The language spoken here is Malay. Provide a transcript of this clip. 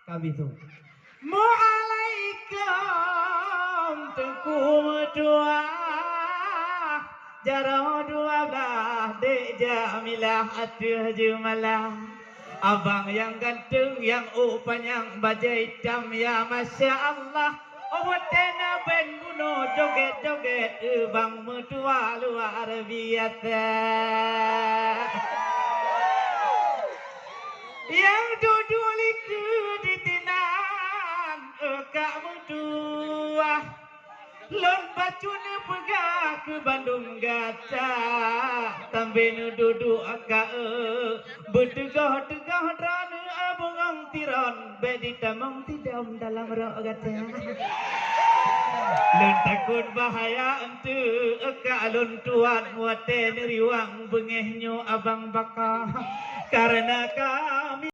kabitu. Mu'alaikum tengku dua jaro dua belah dek jamilah atuh jumalah. Abang yang ganteng yang upan yang baju hitam ya masya Allah. Awatena ben bunuh joget-joget bang mertua luar biasa. Yang duduk liku di tinan kak mertua. Lomba cuna pegah ke Bandung Gaca. Tambah duduk akak bertegah-tegah rana abang tiran. Bedi tamang tidam dalam rok gaca. Lun takut bahaya entu eka lun tuan muate neriwang bengehnya abang baka karena kami